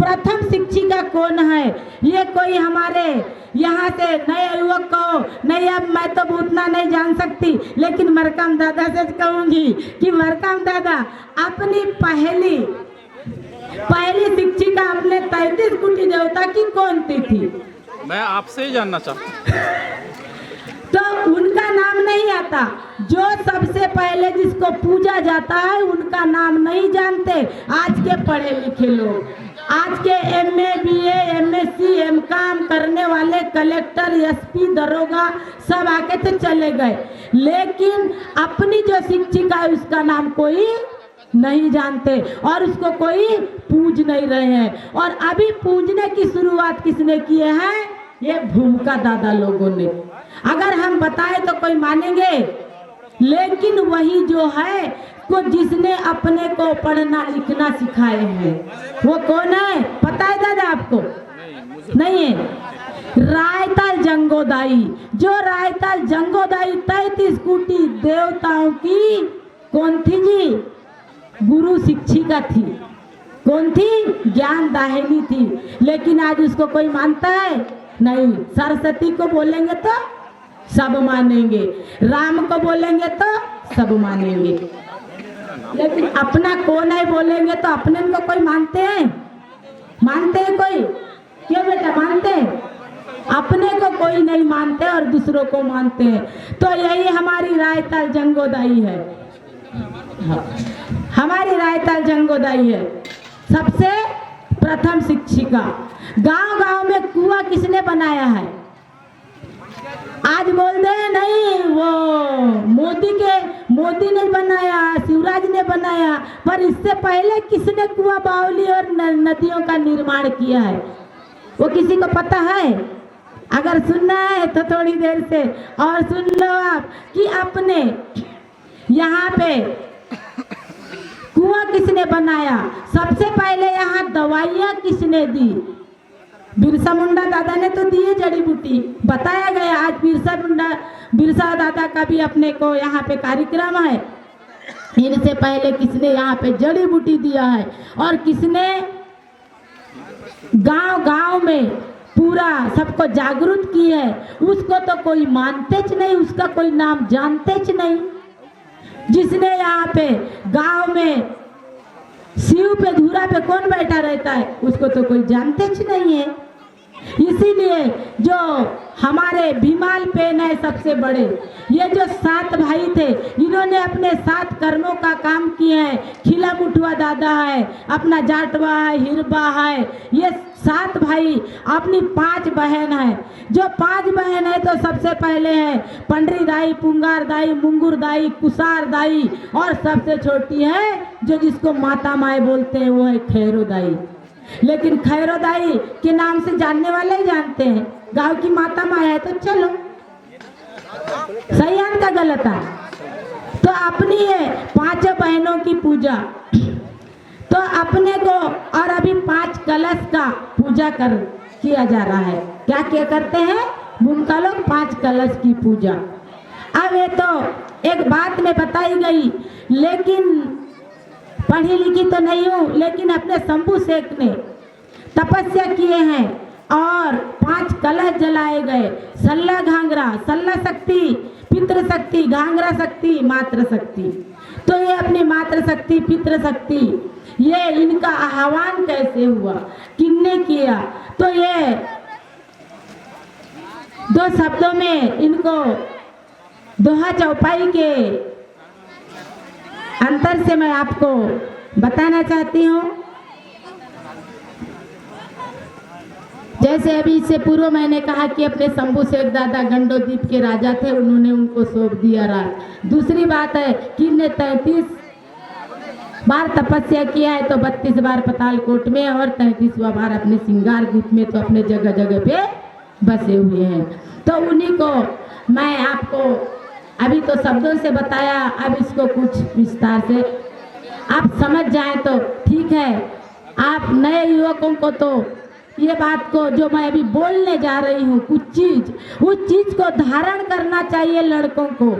प्रथम शिक्षिका कौन है, ये कोई हमारे यहाँ से नए युवक को नहीं, अब मैं तो उतना नहीं जान सकती, लेकिन मरकम दादा से कहूँगी कि मरकम दादा अपनी पहली शिक्षिका अपने 33 कोटि देवता की कौन थी? मैं आपसे ही जानना चाहता हूँ। तो उनका नाम नहीं आता, जो सबसे पहले जिसको पूजा जाता है उनका नाम नहीं जानते। आज के पढ़े लिखे लोग, आज के MA BA MSc MCom करने वाले कलेक्टर SP दरोगा सब आके तो चले गए, लेकिन अपनी जो शिक्षिका है उसका नाम कोई नहीं जानते और उसको कोई पूज नहीं रहे हैं। और अभी पूजने की शुरुआत किसने किए हैं? ये भूमिका दादा लोगों ने। अगर हम बताए तो कोई मानेंगे, लेकिन वही जो है को जिसने अपने को पढ़ना लिखना सिखाए हैं वो कौन है पता है दादा आपको? नहीं है। रायताल जंगोदाई, जो रायताल जंगोदाई 33 कोटि देवताओं की कौन थी जी? गुरु शिक्षिका थी। कौन थी? ज्ञान दाहिनी थी। लेकिन आज उसको कोई मानता है? नहीं। सरस्वती को बोलेंगे तो सब मानेंगे, राम को बोलेंगे तो सब मानेंगे, लेकिन अपना कौन है बोलेंगे तो अपने को कोई मानते हैं? मानते हैं कोई? क्यों बेटा मानते हैं? अपने को कोई नहीं मानते और दूसरों को मानते हैं। तो यही हमारी रायताल जंगोदाई है। हमारी रायताल जंगोदाई है सबसे प्रथम शिक्षिका। गांव-गांव में कुआं किसने बनाया है? आज बोल दे नहीं, वो मोदी ने बनाया, शिवराज ने बनाया, पर इससे पहले किसने कुआं बावली और नदियों का निर्माण किया है? वो किसी को पता है? अगर सुनना है तो थोड़ी देर से और सुन लो आप कि अपने यहाँ पे कुआं किसने बनाया, सबसे पहले यहाँ दवाइयाँ किसने दी? बिरसा मुंडा दादा ने तो दी है जड़ी बूटी, बताया गया। आज बिरसा दादा का भी अपने को यहाँ पे कार्यक्रम है। इनसे पहले किसने यहाँ पे जड़ी बूटी दिया है और किसने गांव-गांव में पूरा सबको जागरूक की है, उसको तो कोई मानते च नहीं, उसका कोई नाम जानते च नहीं। जिसने यहाँ पे गांव में शिव पे धूरा पे कौन बैठा रहता है उसको तो कोई जानते च नहीं है। इसीलिए जो हमारे भीमाल पेन है सबसे बड़े, ये जो 7 भाई थे इन्होंने अपने 7 कर्मों का काम किए हैं। खिला मुठुआ दादा है, अपना जाटवा है, हिरबा है, ये 7 भाई, अपनी 5 बहन है। जो 5 बहन है तो सबसे पहले है पंडरी दाई, पुंगार दाई, मुंगुर दाई, कुसार दाई, और सबसे छोटी है जो जिसको माता माए बोलते हैं वो है खैरो दाई। लेकिन खैरो दाई के नाम से जानने वाले ही जानते हैं, गांव की माता माया है तो चलो सही है का गलत है। तो अपनी है 5 बहनों की पूजा, तो अपने को और अभी 5 कलश का पूजा किया जा रहा है। क्या करते हैं भूमिका लोग? 5 कलश की पूजा। अब ये तो एक बात में बताई गई, लेकिन पढ़ी लिखी तो नहीं हूँ, लेकिन अपने शंभू शेख ने तपस्या किए हैं और 5 कलश जलाए गए। सल्ला घांगरा, सल्ला शक्ति, पितृ शक्ति, घांगरा शक्ति, मातृ शक्ति। तो ये अपनी मातृ शक्ति, पितृ शक्ति, ये इनका आह्वान कैसे हुआ, किसने किया? तो ये 2 शब्दों में इनको दोहा चौपाई के अंतर से मैं आपको बताना चाहती हूँ। जैसे अभी इससे पूर्व मैंने कहा कि अपने शंभू शेख दादा गंडोदीप के राजा थे, उन्होंने उनको सौंप दिया राज। दूसरी बात है कि इन्हें 33 बार तपस्या किया है तो 32 बार पतालकोट में और 33वां बार अपने सिंगार द्वीप में, तो अपने जगह जगह पे बसे हुए हैं। तो उन्हीं को मैं आपको अभी तो शब्दों से बताया, अब इसको कुछ विस्तार से आप समझ जाएं तो ठीक है। आप नए युवकों को तो ये बात को जो मैं अभी बोलने जा रही हूँ, कुछ चीज उस चीज को धारण करना चाहिए लड़कों को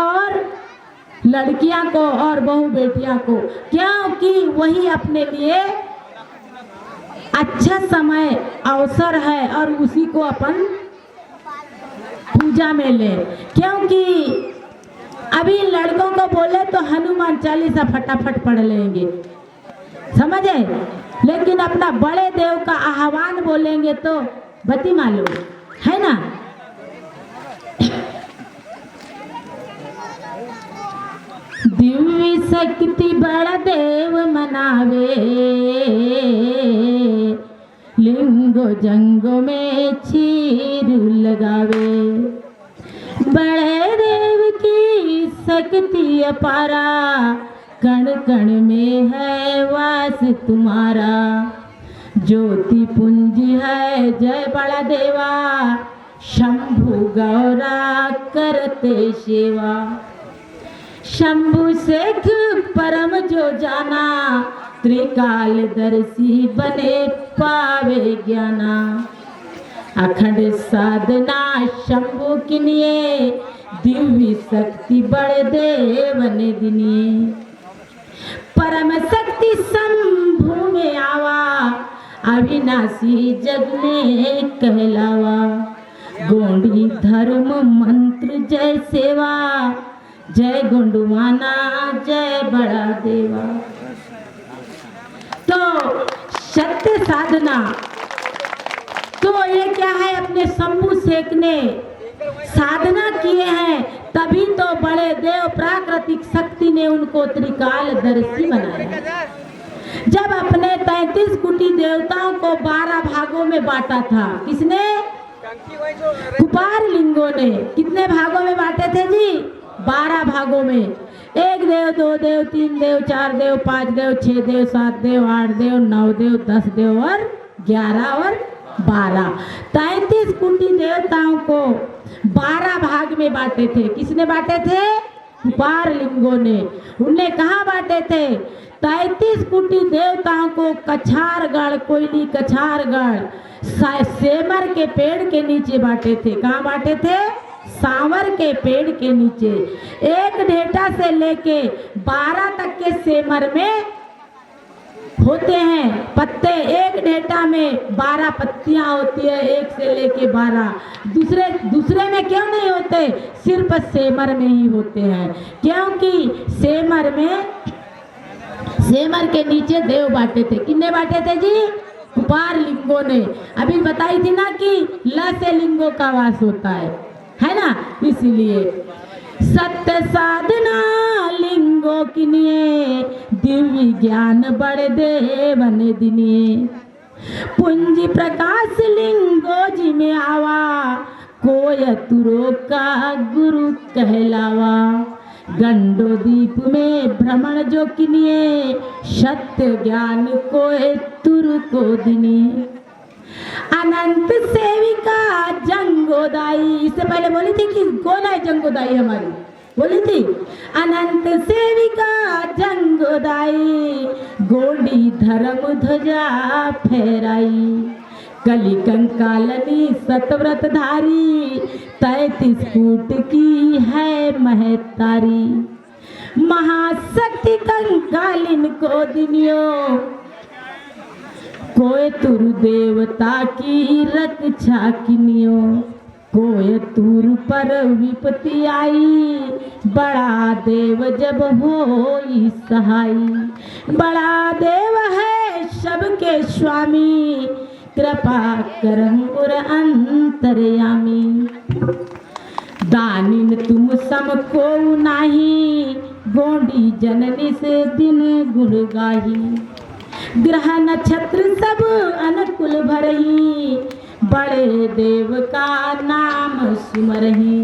और लड़कियां को और बहू बेटियां को, क्योंकि वही अपने लिए अच्छा समय अवसर है और उसी को अपन पूजा में ले, क्योंकि अभी लड़कों को बोले तो हनुमान चालीसा फटाफट पढ़ लेंगे, समझे, लेकिन अपना बड़े देव का आह्वान बोलेंगे तो बती मालूम है ना। दिव्य शक्ति बड़ा देव मनावे, लिंगो जंगो में चीर लगावे। बड़े देव की शक्ति अपारा, कण कण में है वास तुम्हारा। ज्योति पुंज है जय बड़ा देवा, शंभु गौरा करते सेवा। शंभु शेख परम जो जाना, त्रिकालदर्शी बने पावे ज्ञाना। अखंड साधना शंभु किनिए, दिव्य शक्ति बड़े देव ने दिनिए। परम शक्ति शंभु में आवा, अविनाशी जग में कहलावा। गोंडी धर्म मंत्र जय सेवा, जय गुंडवाना जय बड़ा देवा। तो सत्य साधना तो ये क्या है, अपने शंभु शेख ने साधना किए हैं, तभी तो बड़े देव प्राकृतिक शक्ति ने उनको त्रिकालदर्शी बनाया। जब अपने 33 कोटि देवताओं को 12 भागों में बांटा था, किसने? कुपार लिंगों ने। कितने भागों में बांटे थे जी? 12 भागों में। 1 देव, 2 देव, 3 देव, 4 देव, 5 देव, 6 देव, 7 देव, 8 देव, 9 देव, 10 देव और 11 और 12। 33 कोटि देवताओं को 12 भाग में बांटे थे। किसने बांटे थे? कुपार लिंगों ने। उनने कहाँ बांटे थे? 33 कोटि देवताओं को कछारगढ़, कोयली कछारगढ़, सेमर के पेड़ के नीचे बांटे थे। कहाँ बांटे थे? सांवर के पेड़ के नीचे। एक ढेटा से लेके 12 तक के सेमर में होते हैं पत्ते। एक ढेटा में 12 पत्तियां होती है, 1 से लेके 12। दूसरे में क्यों नहीं होते? सिर्फ सेमर में ही होते हैं, क्योंकि सेमर के नीचे देव बांटे थे। किन्ने बांटे थे जी? कुपार लिंगों ने। अभी बताई थी ना कि ल से लिंगों का वास होता है ना, इसीलिए सत्य साधना लिंगो किनिए, दिव्य ज्ञान बड़े देवन दिनिए। पुंज प्रकाश लिंगो जी में आवा, कोय तुरो का गुरु कहलावा। गंडो दीप में भ्रमण जो किनिए, सत्य ज्ञान कोय तुर को दिनिए। अनंत सेविका जंगोदाई, इससे पहले बोली थी कि कौन है जंगोदाई हमारी, बोली थी अनंत सेविका जंगोदाई, गोंडी धर्म ध्वजा फहराई। कली कंकालनी सतव्रत धारी, 33 फूट की है महतारी। महाशक्ति कंकालिन को दिनियो, कोय तुर देवता की रक्षा किनियो। कोय तुर पर विपत्ति आई, बड़ा देव जब होई सहाई। बड़ा देव है सबके स्वामी, कृपा करम और अंतर्यामी। दानिन तुम सम को नाही, गोंडी जननी से दिन गुण गाही। ग्रह नक्षत्र सब अनुकूल भरही, बड़े देव का नाम सुमरही।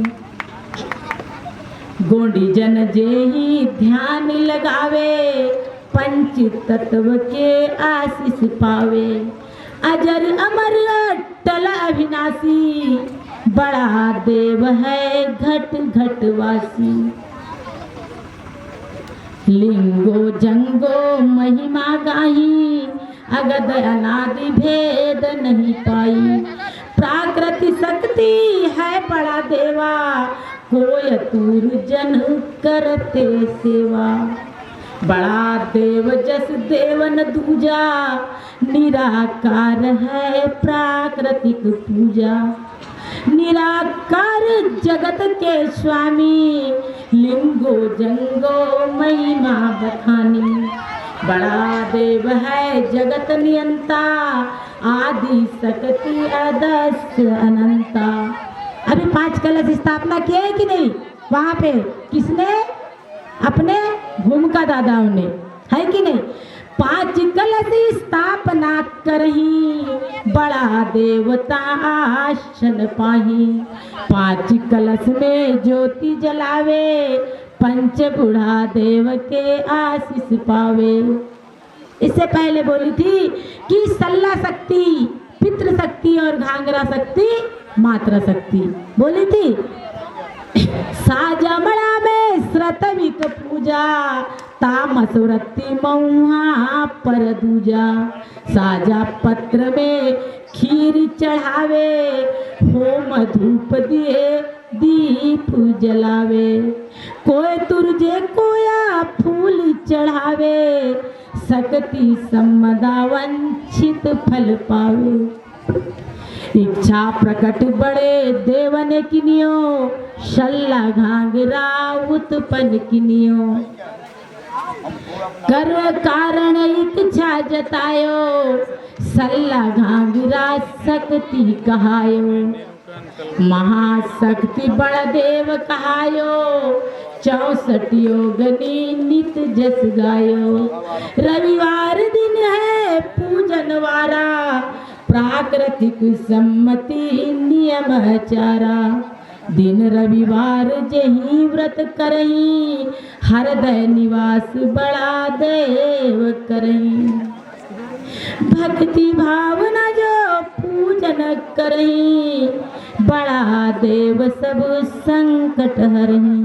गोंडी जन जेहि ध्यान लगावे, पंच तत्व के आशीष पावे। अजर अमर अटल अविनाशी, बड़ा देव है घट घट वासी। लिंगो जंगो महिमा गाही, अगद अनादि भेद नहीं पाई। प्राकृतिक शक्ति है बड़ा देवा, कोय तुर जन करते सेवा। बड़ा देव जस देव न दूजा, निराकार है प्राकृतिक पूजा। निराकार जगत के स्वामी, लिंगो जंगो महिमा बखानी। बड़ा देव है जगत नियंता, आदि शक्ति अदस्य अनंता। अभी 5 कलश स्थापना किए है कि नहीं? वहां पे किसने? अपने भूमिका दादाओं ने, है कि नहीं? 5 कलश स्थापना करही, बड़ा देवता आसन पाही। 5 कलश में ज्योति जलावे, पंच बूढ़ा देव के आशीष पावे। इससे पहले बोली थी कि सल्ला शक्ति, पितृ शक्ति और घांगरा शक्ति मात्रा शक्ति बोली थी। साजमड़ा में श्रतविक पूजा, तामस वृत्ति मऊहा पर दूजा। साजा पत्र में खीर चढ़ावे, होम धूप दिए दीप जलावे। कोई तुरजे कोया फूल चढ़ावे, शक्ति सम्मदा वंचित फल पावे। इच्छा प्रकट बड़े देवन किनियो, शल्ला घाघरा उत्पन्न किनियो। कर कारण इच्छा जतायो, सल्ला घाघरा शक्ति कहायो। महाशक्ति बड़ देव कहायो, 64 योगनी नित जस गायो। रविवार दिन है पूजन वारा, प्राकृतिक सम्मति नियम चारा। दिन रविवार जही व्रत करही, हृदय निवास बड़ा देव करही। भक्ति भावना जो पूजन करही, बड़ा देव सब संकट हरही।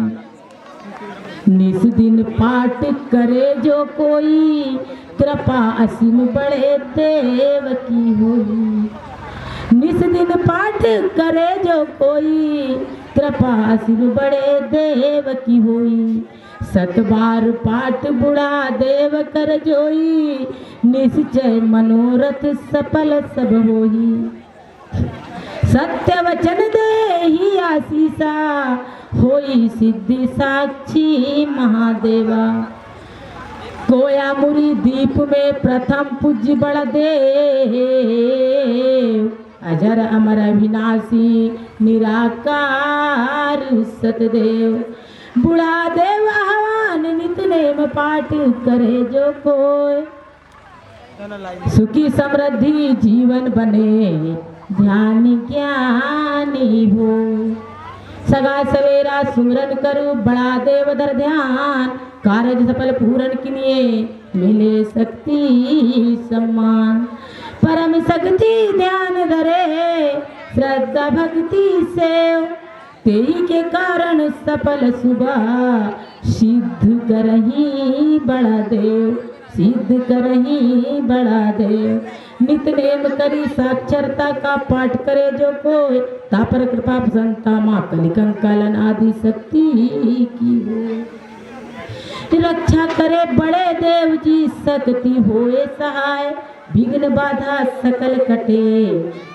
निस दिन पाठ करे जो कोई, कृपा असीम बड़े देव की होई। निस दिन पाठ करे जो कोई, कृपा असीम बड़े देव की होई। 7 बार पाठ बुढ़ा देव कर जोई, निश्चय मनोरथ सफल सब होई। सत्य वचन दे ही आशीषा, होई सिद्धि साक्षी महादेवा। कोया मुरी दीप में प्रथम पूज्य बड़ देव, अजर अमर अविनाशी निराकार सतदेव। बुढ़ा देव आह्वान नित नेम पाठ करे जो कोय, सुखी समृद्धि जीवन बने ध्यान ज्ञानी हो। सगा सवेरा सुमरन करो बड़ा देव धर ध्यान, कार्य सफल पूरन किनिए मिले शक्ति सम्मान। परम शक्ति ध्यान धरे श्रद्धा भक्ति से, तेई के कारण सफल सुबह सिद्ध करही बड़ा देव, सिद्ध करही बड़ा देव। नित नेम करी साक्षरता का पाठ करे जो कोई, तापर कृपा प्रसन्नता माँ कलिकंकालन आदि शक्ति की हो। रक्षा करे बड़े देव जी शक्ति होए सहाय, विघ्न बाधा सकल कटे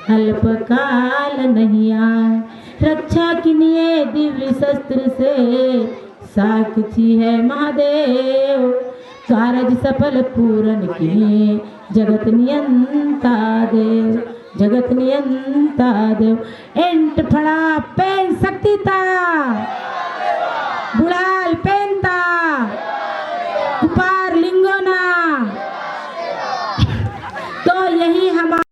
अल्पकाल नहीं आए। रक्षा किनिए दिव्य शस्त्र से, साक्षी है महादेव, कारज सफल पूरन किनिए जगत नियंता देव, जगत नियंता देव। एंट फड़ा पेन शक्ति ता, बुढ़ाल पेनता, कुपार लिंगोना। तो यही हमारा